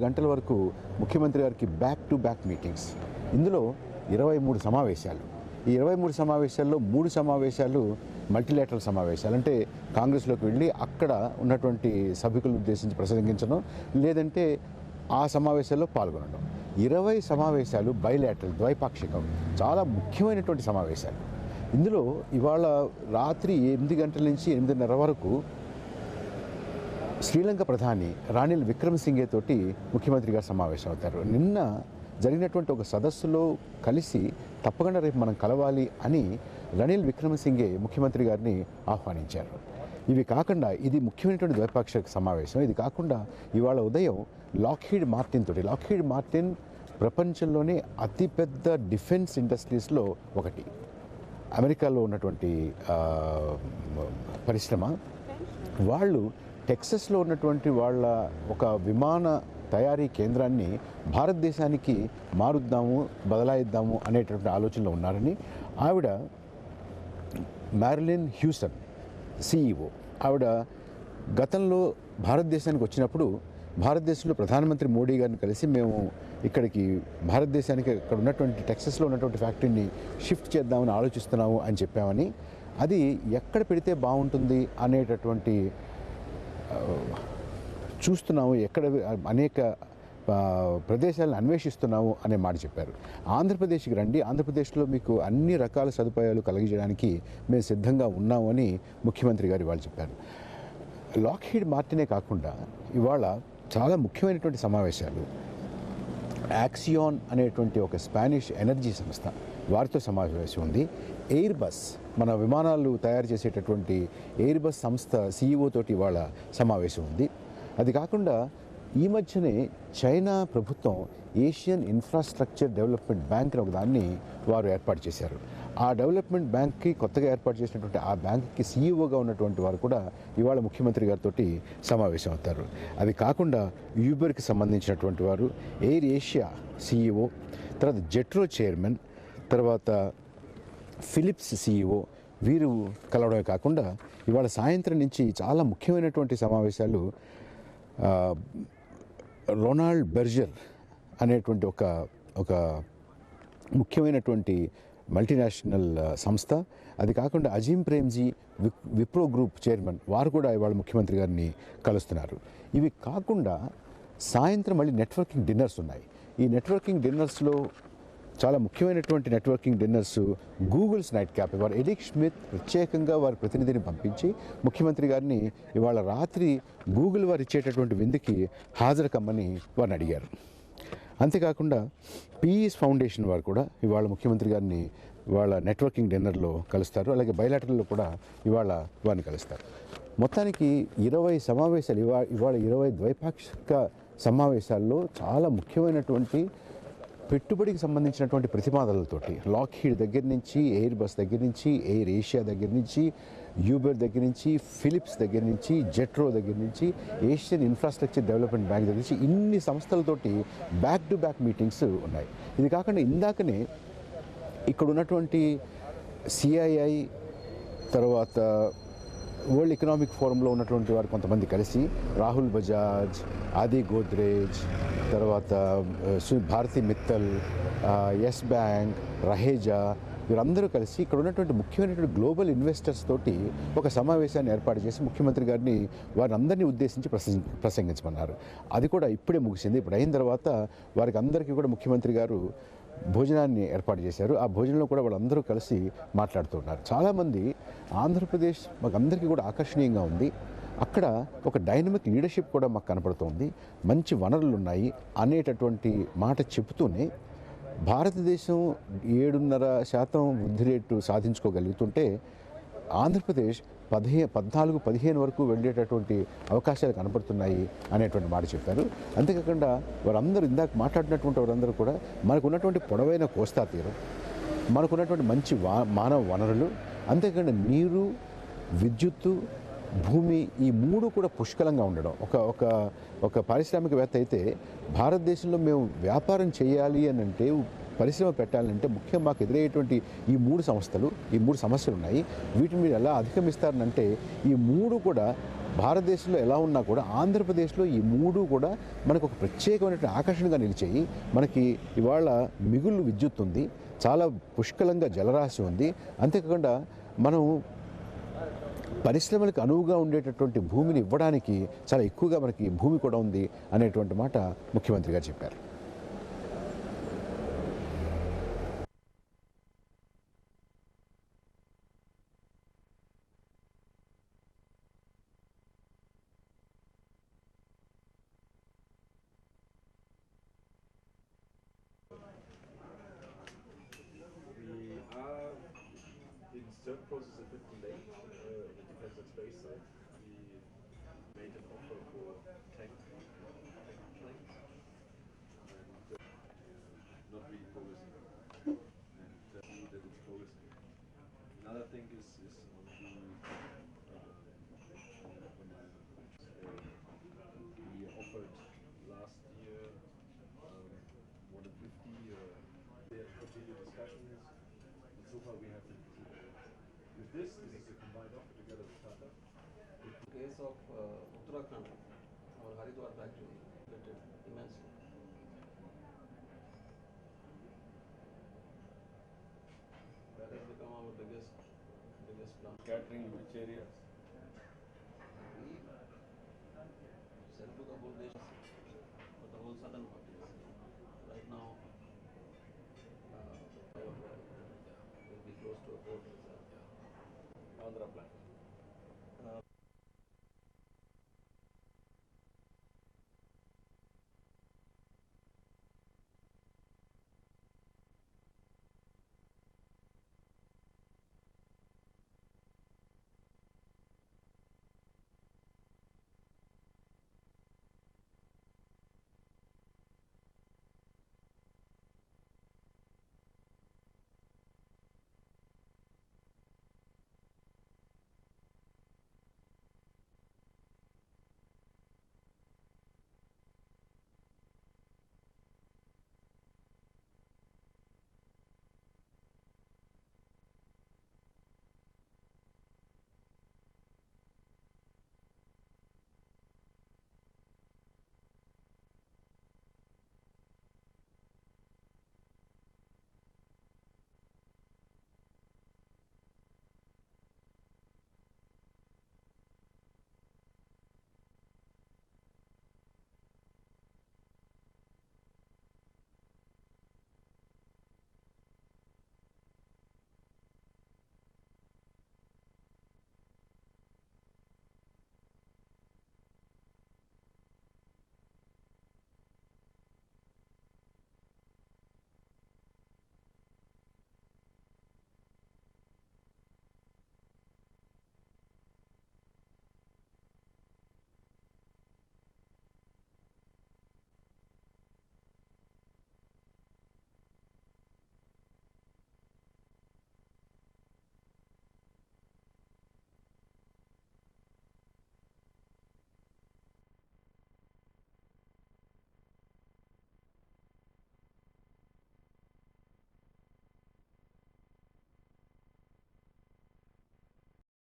గంటల వరకు ముఖ్యమంత్రి గారికి బ్యాక్ టు బ్యాక్ మీటింగ్స్. ఇందులో 23 సమావేశాలు. ఈ 23 సమావేశాల్లో 3 సమావేశాలు మల్టీలేటరల్ సమావేశాలు, అంటే కాంగ్రెస్లోకి వెళ్ళి అక్కడ ఉన్నటువంటి సభ్యులను ఉద్దేశించి ప్రసంగించడం, లేదంటే ఆ సమావేశాల్లో పాల్గొనడం. 20 సమావేశాలు బైలేటరల్, ద్వైపాక్షికం, చాలా ముఖ్యమైనటువంటి సమావేశాలు. ఇందులో ఇవాళ రాత్రి 8 గంటల నుంచి 8:30 వరకు శ్రీలంక ప్రధాని రానిల్ విక్రమసింఘే తోటి ముఖ్యమంత్రి గారు సమావేశం అవుతారు. నిన్న జరిగినటువంటి ఒక సదస్సులో కలిసి తప్పకుండా రేపు మనం కలవాలి అని రనిల్ విక్రమసింఘే ముఖ్యమంత్రి గారిని ఆహ్వానించారు. ఇవి కాకుండా ఇది ముఖ్యమైనటువంటి ద్వైపాక్షిక సమావేశం. ఇది కాకుండా ఇవాళ ఉదయం లాక్హీడ్ మార్టిన్ ప్రపంచంలోనే అతిపెద్ద డిఫెన్స్ ఇండస్ట్రీస్లో ఒకటి, అమెరికాలో ఉన్నటువంటి పరిశ్రమ. వాళ్ళు టెక్సస్లో ఉన్నటువంటి వాళ్ళ ఒక విమాన తయారీ కేంద్రాన్ని భారతదేశానికి మారుద్దాము, బదలాయిద్దాము అనేటువంటి ఆలోచనలో ఉన్నారని ఆవిడ మ్యారిలిన్ హ్యూసన్ CEO, ఆవిడ గతంలో భారతదేశానికి వచ్చినప్పుడు భారతదేశంలో ప్రధానమంత్రి మోడీ గారిని కలిసి మేము ఇక్కడికి భారతదేశానికి ఇక్కడ ఉన్నటువంటి టెక్సస్లో ఉన్నటువంటి ఫ్యాక్టరీని షిఫ్ట్ చేద్దామని ఆలోచిస్తున్నాము అని చెప్పామని, అది ఎక్కడ పెడితే బాగుంటుంది అనేటటువంటి చూస్తున్నాము, ఎక్కడ అనేక ప్రదేశాలను అన్వేషిస్తున్నాము అనే మాట చెప్పారు. ఆంధ్రప్రదేశ్కి రండి, ఆంధ్రప్రదేశ్లో మీకు అన్ని రకాల సదుపాయాలు కలిగించడానికి మేము సిద్ధంగా ఉన్నాము అని ముఖ్యమంత్రి గారు ఇవాళ చెప్పారు. లాక్హీడ్ మార్టినే కాకుండా ఇవాళ చాలా ముఖ్యమైనటువంటి సమావేశాలు యాక్సియాన్ అనేటువంటి ఒక స్పానిష్ ఎనర్జీ సంస్థ, వారితో సమావేశం ఉంది. ఎయిర్ బస్, మన విమానాలు తయారు చేసేటటువంటి ఎయిర్ బస్ సంస్థ CEO తోటి ఇవాళ సమావేశం ఉంది. అది కాకుండా ఈ మధ్యనే చైనా ప్రభుత్వం ఏషియన్ ఇన్ఫ్రాస్ట్రక్చర్ డెవలప్మెంట్ బ్యాంక్ అని ఒక దాన్ని వారు ఏర్పాటు చేశారు. ఆ డెవలప్మెంట్ బ్యాంక్కి కొత్తగా ఏర్పాటు చేసినటువంటి ఆ బ్యాంక్కి CEOగా ఉన్నటువంటి వారు కూడా ఇవాళ ముఖ్యమంత్రి గారితో సమావేశం అవుతారు. అది కాకుండా యూబర్కి సంబంధించినటువంటి వారు, ఎయిర్ ఏషియా CEO, తర్వాత జెట్రో చైర్మన్, తర్వాత ఫిలిప్స్ CEO, వీరు కలవడమే కాకుండా ఇవాళ సాయంత్రం నుంచి చాలా ముఖ్యమైనటువంటి సమావేశాలు రొనాల్డ్ బెర్జర్ అనేటువంటి ఒక ముఖ్యమైనటువంటి మల్టీనేషనల్ సంస్థ, అది కాకుండా అజీం ప్రేమ్జీ విప్రో గ్రూప్ చైర్మన్, వారు కూడా ఇవాళ ముఖ్యమంత్రి గారిని కలుస్తున్నారు. ఇవి కాకుండా సాయంత్రం మళ్ళీ నెట్వర్కింగ్ డిన్నర్స్ ఉన్నాయి. ఈ నెట్వర్కింగ్ డిన్నర్స్లో చాలా ముఖ్యమైనటువంటి networking dinners Google's night cap. ఇవాళ ఎరిక్ ష్మిత్ ప్రత్యేకంగా వారి ప్రతినిధిని పంపించి ముఖ్యమంత్రి గారిని ఇవాళ రాత్రి గూగుల్ వారు ఇచ్చేటటువంటి విందుకి హాజరు కమ్మని వారిని అడిగారు. అంతేకాకుండా పీఈస్ ఫౌండేషన్ వారు కూడా ఇవాళ ముఖ్యమంత్రి గారిని ఇవాళ నెట్వర్కింగ్ డిన్నర్లో కలుస్తారు. అలాగే బయలాటర్లో కూడా ఇవాళ వారిని కలుస్తారు. మొత్తానికి 20 సమావేశాలు, ఇవాళ 20 ద్వైపాక్షిక సమావేశాల్లో చాలా ముఖ్యమైనటువంటి పెట్టుబడికి సంబంధించినటువంటి ప్రతిపాదనలతోటి లాక్హీడ్ దగ్గర నుంచి, ఎయిర్ బస్ దగ్గర నుంచి, ఎయిర్ ఏషియా దగ్గర నుంచి, యూబర్ దగ్గర నుంచి, ఫిలిప్స్ దగ్గర నుంచి, జెట్రో దగ్గర నుంచి, ఏషియన్ ఇన్ఫ్రాస్ట్రక్చర్ డెవలప్మెంట్ బ్యాంక్ దగ్గర నుంచి ఇన్ని సంస్థలతోటి బ్యాక్ టు బ్యాక్ మీటింగ్స్ ఉన్నాయి. ఇది కాకుండా ఇందాకనే ఇక్కడ ఉన్నటువంటి CII, తర్వాత వరల్డ్ ఎకనామిక్ ఫోరంలో ఉన్నటువంటి వారు కొంతమంది కలిసి రాహుల్ బజాజ్, ఆది గోద్రేజ్, తర్వాత భారతీ మిత్తల్, ఎస్ బ్యాంక్, రహేజా, వీరందరూ కలిసి ఇక్కడ ఉన్నటువంటి ముఖ్యమైనటువంటి గ్లోబల్ ఇన్వెస్టర్స్ తోటి ఒక సమావేశాన్ని ఏర్పాటు చేసి ముఖ్యమంత్రి గారిని వారందరినీ ఉద్దేశించి ప్రసంగించమన్నారు. అది కూడా ఇప్పుడే ముగిసింది. ఇప్పుడు అయిన తర్వాత వారికి అందరికీ కూడా ముఖ్యమంత్రి గారు భోజనాన్ని ఏర్పాటు చేశారు. ఆ భోజనంలో కూడా వాళ్ళందరూ కలిసి మాట్లాడుతున్నారు. చాలామంది ఆంధ్రప్రదేశ్ మాకు అందరికీ కూడా ఆకర్షణీయంగా ఉంది, అక్కడ ఒక డైనమిక్ లీడర్షిప్ కూడా మాకు కనపడుతుంది, మంచి వనరులు ఉన్నాయి అనేటటువంటి మాట చెబుతూనే భారతదేశం 7.5% వృద్ధి రేటు సాధించుకోగలుగుతుంటే ఆంధ్రప్రదేశ్ 14-15 వరకు వెళ్ళేటటువంటి అవకాశాలు కనపడుతున్నాయి అనేటువంటి మాట చెప్పారు. అంతేకాకుండా వారందరూ ఇందాక మాట్లాడినటువంటి వారందరూ కూడా మనకున్నటువంటి పొడవైన కోస్తా తీరం, మనకున్నటువంటి మంచి మానవ వనరులు, అంతేకాకుండా నీరు, విద్యుత్తు, భూమి, ఈ 3 కూడా పుష్కలంగా ఉండడం. ఒక పారిశ్రామికవేత్త అయితే భారతదేశంలో మేము వ్యాపారం చేయాలి అని అంటే పరిశ్రమ పెట్టాలంటే ముఖ్యం మాకు ఎదురయ్యేటువంటి ఈ మూడు సమస్యలు ఉన్నాయి. వీటిని మీరు ఎలా అధిగమిస్తారనంటే ఈ మూడు కూడా భారతదేశంలో ఎలా ఉన్నా కూడా ఆంధ్రప్రదేశ్లో ఈ మూడు కూడా మనకు ఒక ప్రత్యేకమైనటువంటి ఆకర్షణగా నిలిచాయి. మనకి ఇవాళ మిగులు విద్యుత్ ఉంది, చాలా పుష్కలంగా జలరాశి ఉంది. అంతేకాకుండా మనం పరిశ్రమలకు అనువుగా ఉండేటటువంటి భూమిని ఇవ్వడానికి చాలా ఎక్కువగా మనకి భూమి కూడా ఉంది అనేటువంటి మాట ముఖ్యమంత్రి గారు చెప్పారు. Third process a bit delayed in the defense and space side. We made an offer for tank planes and not really progressing. And see that it's progressing. Another thing is on the we offered last year more than 50. There are continued discussions, and so far we have been with this is a combined offer together with Tata. In case of Uttarakhand, our Haridwar factory benefited immensely. That has become our biggest plant. Catering in which areas? We sell to the whole nation, but the whole southern part is right now will be close to a port. Andhra plant.